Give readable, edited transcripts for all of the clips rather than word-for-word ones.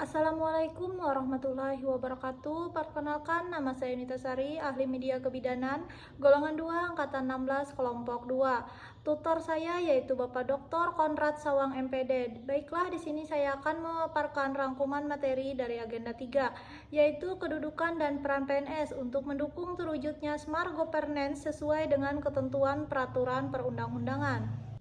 Assalamualaikum warahmatullahi wabarakatuh. Perkenalkan, nama saya Yunita Sari, ahli media kebidanan, golongan 2, angkatan 16, kelompok 2. Tutor saya yaitu Bapak Dr. Konrad Sawang MPD. Baiklah, di sini saya akan memaparkan rangkuman materi dari agenda 3, yaitu kedudukan dan peran PNS untuk mendukung terwujudnya Smart Governance sesuai dengan ketentuan peraturan perundang-undangan.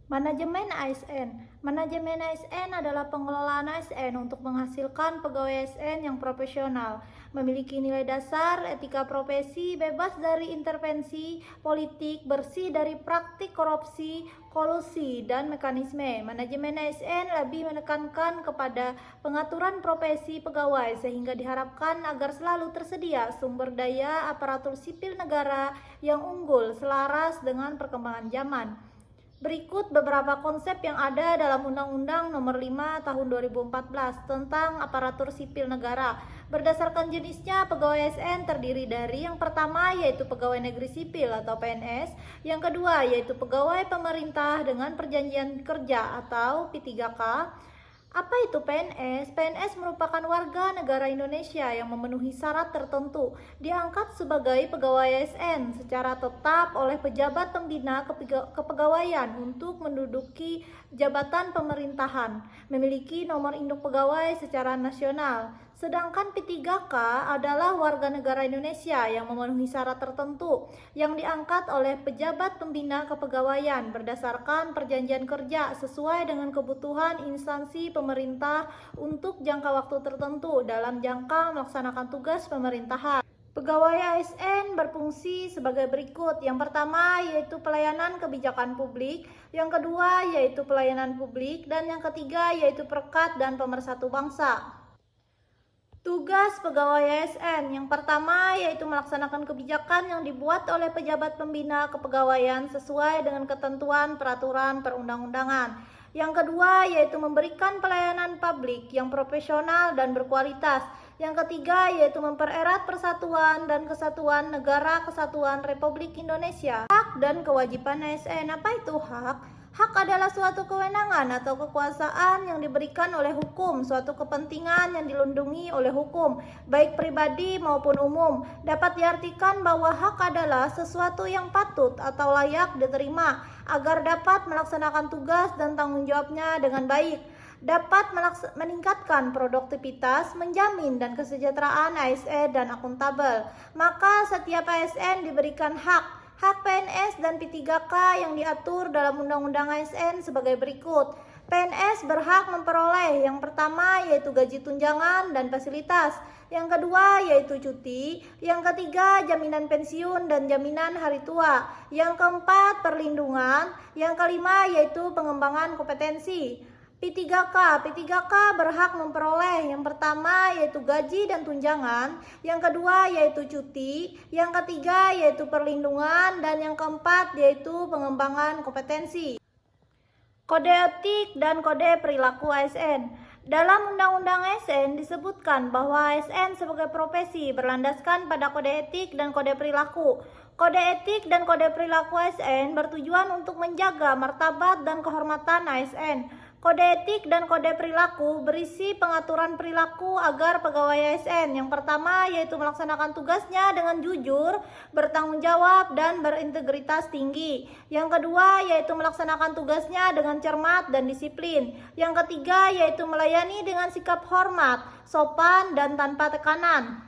Manajemen ASN. Manajemen ASN adalah pengelolaan ASN untuk menghasilkan pegawai ASN yang profesional, memiliki nilai dasar, etika profesi, bebas dari intervensi politik, bersih dari praktik korupsi, kolusi, dan mekanisme. Manajemen ASN lebih menekankan kepada pengaturan profesi pegawai sehingga diharapkan agar selalu tersedia sumber daya aparatur sipil negara yang unggul selaras dengan perkembangan zaman. Berikut beberapa konsep yang ada dalam Undang-Undang Nomor 5 Tahun 2014 tentang aparatur sipil negara. Berdasarkan jenisnya, pegawai ASN terdiri dari yang pertama yaitu pegawai negeri sipil atau PNS, yang kedua yaitu pegawai pemerintah dengan perjanjian kerja atau P3K. Apa itu PNS? PNS merupakan warga negara Indonesia yang memenuhi syarat tertentu, diangkat sebagai pegawai ASN secara tetap oleh pejabat pembina kepegawaian untuk menduduki jabatan pemerintahan, memiliki nomor induk pegawai secara nasional. Sedangkan P3K adalah warga negara Indonesia yang memenuhi syarat tertentu yang diangkat oleh pejabat pembina kepegawaian berdasarkan perjanjian kerja sesuai dengan kebutuhan instansi pemerintah untuk jangka waktu tertentu dalam jangka melaksanakan tugas pemerintahan. Pegawai ASN berfungsi sebagai berikut. Yang pertama yaitu pelayanan kebijakan publik, yang kedua yaitu pelayanan publik, dan yang ketiga yaitu perekat dan pemersatu bangsa. Tugas pegawai ASN yang pertama yaitu melaksanakan kebijakan yang dibuat oleh pejabat pembina kepegawaian sesuai dengan ketentuan peraturan perundang-undangan. Yang kedua yaitu memberikan pelayanan publik yang profesional dan berkualitas. Yang ketiga yaitu mempererat persatuan dan kesatuan Negara Kesatuan Republik Indonesia. Hak dan kewajiban ASN. Apa itu hak? Hak adalah suatu kewenangan atau kekuasaan yang diberikan oleh hukum, suatu kepentingan yang dilindungi oleh hukum, baik pribadi maupun umum. Dapat diartikan bahwa hak adalah sesuatu yang patut atau layak diterima agar dapat melaksanakan tugas dan tanggung jawabnya dengan baik, dapat meningkatkan produktivitas, menjamin dan kesejahteraan ASN dan akuntabel. Maka setiap ASN diberikan hak. Hak PNS dan P3K yang diatur dalam Undang-Undang ASN sebagai berikut. PNS berhak memperoleh yang pertama yaitu gaji tunjangan dan fasilitas, yang kedua yaitu cuti, yang ketiga jaminan pensiun dan jaminan hari tua, yang keempat perlindungan, yang kelima yaitu pengembangan kompetensi. P3K berhak memperoleh yang pertama yaitu gaji dan tunjangan, yang kedua yaitu cuti, yang ketiga yaitu perlindungan, dan yang keempat yaitu pengembangan kompetensi. Kode etik dan kode perilaku ASN. Dalam Undang-Undang ASN disebutkan bahwa ASN sebagai profesi berlandaskan pada kode etik dan kode perilaku. Kode etik dan kode perilaku ASN bertujuan untuk menjaga martabat dan kehormatan ASN. Kode etik dan kode perilaku berisi pengaturan perilaku agar pegawai ASN yang pertama yaitu melaksanakan tugasnya dengan jujur, bertanggung jawab, dan berintegritas tinggi. Yang kedua yaitu melaksanakan tugasnya dengan cermat dan disiplin. Yang ketiga yaitu melayani dengan sikap hormat, sopan, dan tanpa tekanan.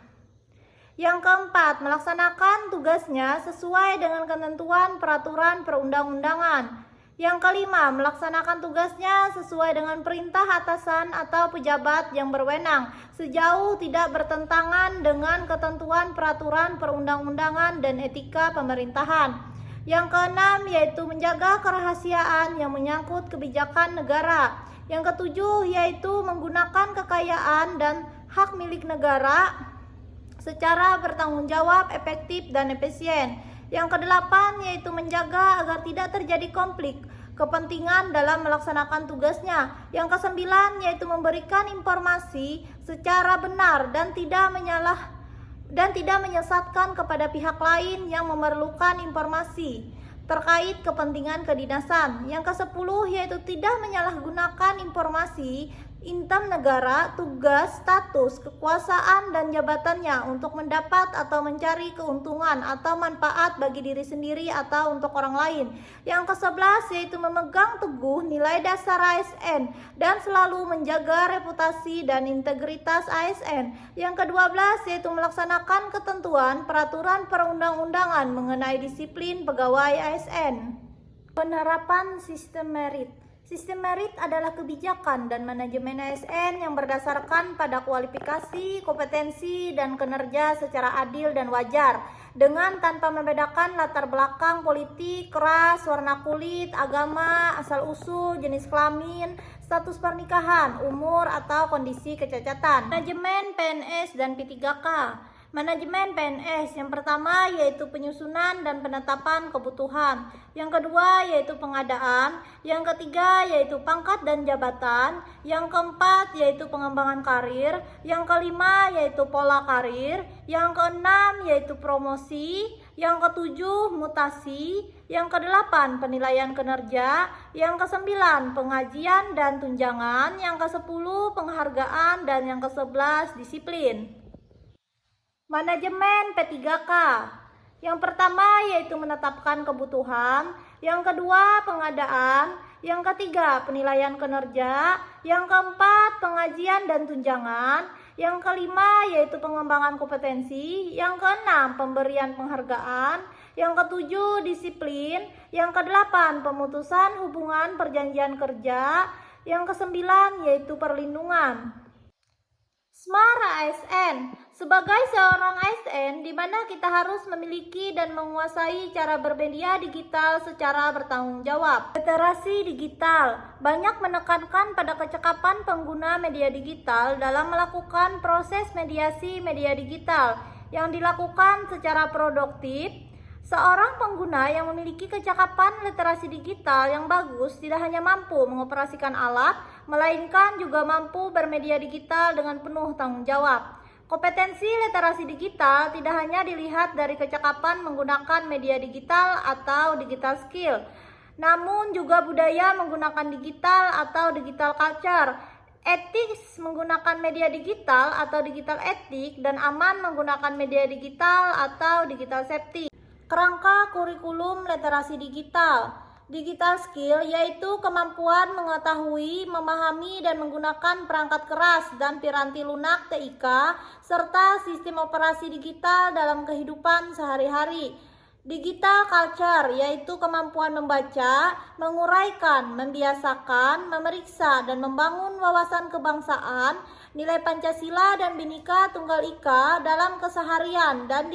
Yang keempat, melaksanakan tugasnya sesuai dengan ketentuan peraturan perundang-undangan. Yang kelima, melaksanakan tugasnya sesuai dengan perintah atasan atau pejabat yang berwenang, sejauh tidak bertentangan dengan ketentuan peraturan perundang-undangan dan etika pemerintahan. Yang keenam, yaitu menjaga kerahasiaan yang menyangkut kebijakan negara. Yang ketujuh, yaitu menggunakan kekayaan dan hak milik negara secara bertanggung jawab, efektif, dan efisien. Yang kedelapan yaitu menjaga agar tidak terjadi konflik kepentingan dalam melaksanakan tugasnya. Yang kesembilan yaitu memberikan informasi secara benar dan tidak menyesatkan kepada pihak lain yang memerlukan informasi terkait kepentingan kedinasan. Yang ke-10 yaitu tidak menyalahgunakan informasi Intam negara, tugas, status, kekuasaan, dan jabatannya untuk mendapat atau mencari keuntungan atau manfaat bagi diri sendiri atau untuk orang lain. Yang ke-11 yaitu memegang teguh nilai dasar ASN dan selalu menjaga reputasi dan integritas ASN. Yang ke-12 yaitu melaksanakan ketentuan peraturan perundang-undangan mengenai disiplin pegawai ASN. Penerapan sistem merit. Sistem merit adalah kebijakan dan manajemen ASN yang berdasarkan pada kualifikasi, kompetensi, dan kinerja secara adil dan wajar, dengan tanpa membedakan latar belakang politik, ras, warna kulit, agama, asal-usul, jenis kelamin, status pernikahan, umur, atau kondisi kecacatan. Manajemen PNS dan P3K. Manajemen PNS yang pertama yaitu penyusunan dan penetapan kebutuhan, yang kedua yaitu pengadaan, yang ketiga yaitu pangkat dan jabatan, yang keempat yaitu pengembangan karir, yang kelima yaitu pola karir, yang keenam yaitu promosi, yang ketujuh mutasi, yang kedelapan penilaian kinerja, yang kesembilan pengajian dan tunjangan, yang kesepuluh penghargaan, dan yang ke-11 disiplin. Manajemen P3K. Yang pertama yaitu menetapkan kebutuhan, yang kedua pengadaan, yang ketiga penilaian kinerja, yang keempat pengajian dan tunjangan, yang kelima yaitu pengembangan kompetensi, yang keenam pemberian penghargaan, yang ketujuh disiplin, yang kedelapan pemutusan hubungan perjanjian kerja, yang kesembilan yaitu perlindungan. Smart ASN. Sebagai seorang ASN, di mana kita harus memiliki dan menguasai cara bermedia digital secara bertanggung jawab. Literasi digital banyak menekankan pada kecakapan pengguna media digital dalam melakukan proses mediasi media digital yang dilakukan secara produktif. Seorang pengguna yang memiliki kecakapan literasi digital yang bagus tidak hanya mampu mengoperasikan alat, melainkan juga mampu bermedia digital dengan penuh tanggung jawab. Kompetensi literasi digital tidak hanya dilihat dari kecakapan menggunakan media digital atau digital skill, namun juga budaya menggunakan digital atau digital culture, etik menggunakan media digital atau digital etik, dan aman menggunakan media digital atau digital safety. Kerangka kurikulum literasi digital. Digital skill yaitu kemampuan mengetahui, memahami, dan menggunakan perangkat keras dan piranti lunak TIK serta sistem operasi digital dalam kehidupan sehari-hari. Digital culture yaitu kemampuan membaca, menguraikan, membiasakan, memeriksa, dan membangun wawasan kebangsaan, nilai Pancasila dan Bhinneka Tunggal Ika dalam keseharian, dan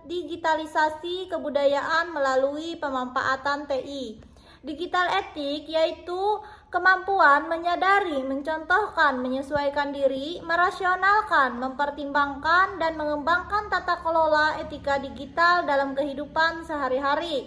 digitalisasi kebudayaan melalui pemanfaatan TI. Digital etik yaitu kemampuan menyadari, mencontohkan, menyesuaikan diri, merasionalkan, mempertimbangkan, dan mengembangkan tata kelola etika digital dalam kehidupan sehari-hari.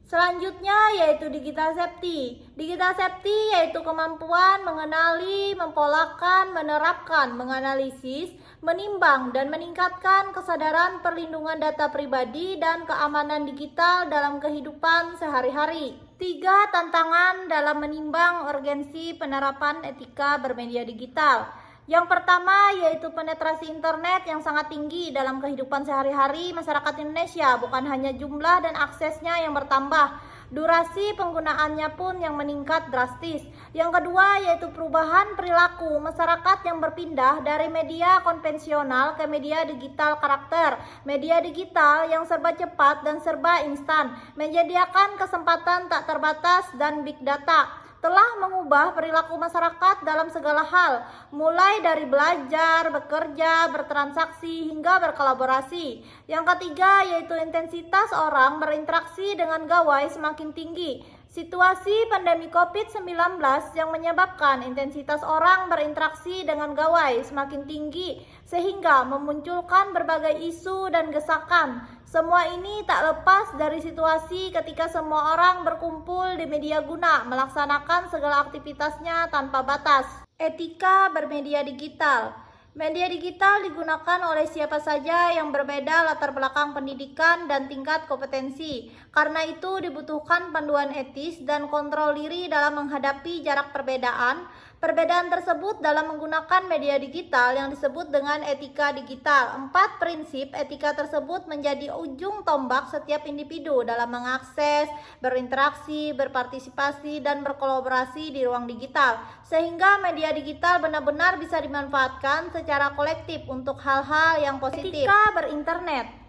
Selanjutnya yaitu digital safety. Digital safety yaitu kemampuan mengenali, mempolakan, menerapkan, menganalisis, menimbang, dan meningkatkan kesadaran perlindungan data pribadi dan keamanan digital dalam kehidupan sehari-hari. 3 tantangan dalam menimbang urgensi penerapan etika bermedia digital. Yang pertama yaitu penetrasi internet yang sangat tinggi dalam kehidupan sehari-hari masyarakat Indonesia, bukan hanya jumlah dan aksesnya yang bertambah, durasi penggunaannya pun yang meningkat drastis. Yang kedua yaitu perubahan perilaku masyarakat yang berpindah dari media konvensional ke media digital karakter. Media digital yang serba cepat dan serba instan, menyediakan kesempatan tak terbatas, dan big data telah mengubah perilaku masyarakat dalam segala hal, mulai dari belajar, bekerja, bertransaksi, hingga berkolaborasi. Yang ketiga yaitu intensitas orang berinteraksi dengan gawai semakin tinggi. Situasi pandemi COVID-19 yang menyebabkan intensitas orang berinteraksi dengan gawai semakin tinggi sehingga memunculkan berbagai isu dan gesakan. Semua ini tak lepas dari situasi ketika semua orang berkumpul di media guna melaksanakan segala aktivitasnya tanpa batas. Etika bermedia digital. Media digital digunakan oleh siapa saja yang berbeda latar belakang pendidikan dan tingkat kompetensi. Karena itu dibutuhkan panduan etis dan kontrol diri dalam menghadapi jarak perbedaan. Perbedaan tersebut dalam menggunakan media digital yang disebut dengan etika digital. 4 prinsip etika tersebut menjadi ujung tombak setiap individu dalam mengakses, berinteraksi, berpartisipasi, dan berkolaborasi di ruang digital. Sehingga media digital benar-benar bisa dimanfaatkan secara kolektif untuk hal-hal yang positif. Etika berinternet.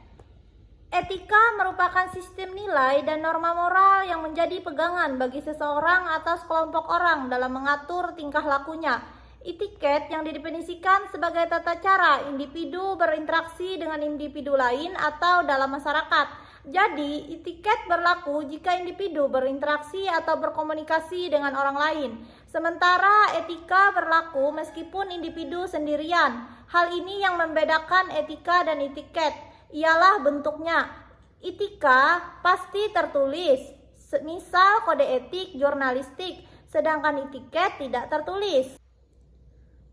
Etika merupakan sistem nilai dan norma moral yang menjadi pegangan bagi seseorang atau sekelompok orang dalam mengatur tingkah lakunya. Etiket yang didefinisikan sebagai tata cara individu berinteraksi dengan individu lain atau dalam masyarakat. Jadi, etiket berlaku jika individu berinteraksi atau berkomunikasi dengan orang lain. Sementara etika berlaku meskipun individu sendirian. Hal ini yang membedakan etika dan etiket. Ialah bentuknya. Etika pasti tertulis, misal kode etik jurnalistik, sedangkan etiket tidak tertulis.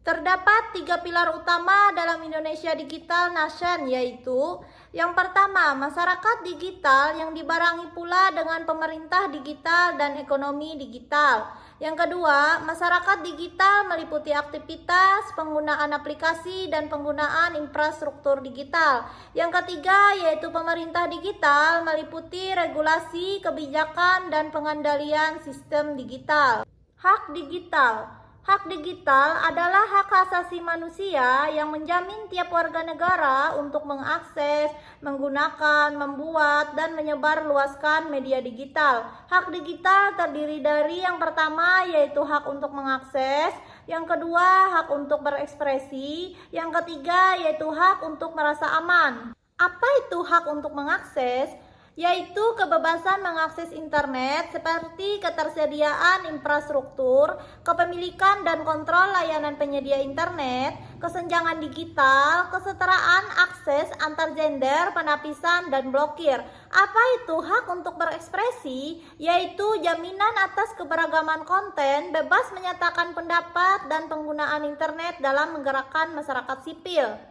Terdapat 3 pilar utama dalam Indonesia Digital Nation, yaitu yang pertama, masyarakat digital yang dibarengi pula dengan pemerintah digital dan ekonomi digital. Yang kedua, masyarakat digital meliputi aktivitas, penggunaan aplikasi, dan penggunaan infrastruktur digital. Yang ketiga, yaitu pemerintah digital meliputi regulasi, kebijakan, dan pengendalian sistem digital. Hak digital. Hak digital adalah hak asasi manusia yang menjamin tiap warga negara untuk mengakses, menggunakan, membuat, dan menyebarluaskan media digital. Hak digital terdiri dari yang pertama yaitu hak untuk mengakses, yang kedua hak untuk berekspresi, yang ketiga yaitu hak untuk merasa aman. Apa itu hak untuk mengakses? Yaitu kebebasan mengakses internet seperti ketersediaan infrastruktur, kepemilikan dan kontrol layanan penyedia internet, kesenjangan digital, kesetaraan akses antar gender, penapisan, dan blokir. Apa itu hak untuk berekspresi? Yaitu jaminan atas keberagaman konten, bebas menyatakan pendapat, dan penggunaan internet dalam menggerakkan masyarakat sipil.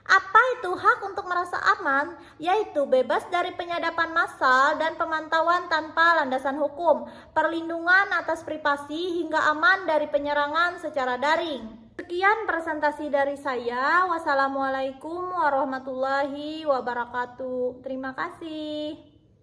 Apa itu hak untuk merasa aman? Yaitu bebas dari penyadapan massal dan pemantauan tanpa landasan hukum, perlindungan atas privasi hingga aman dari penyerangan secara daring. Sekian presentasi dari saya. Wassalamualaikum warahmatullahi wabarakatuh. Terima kasih.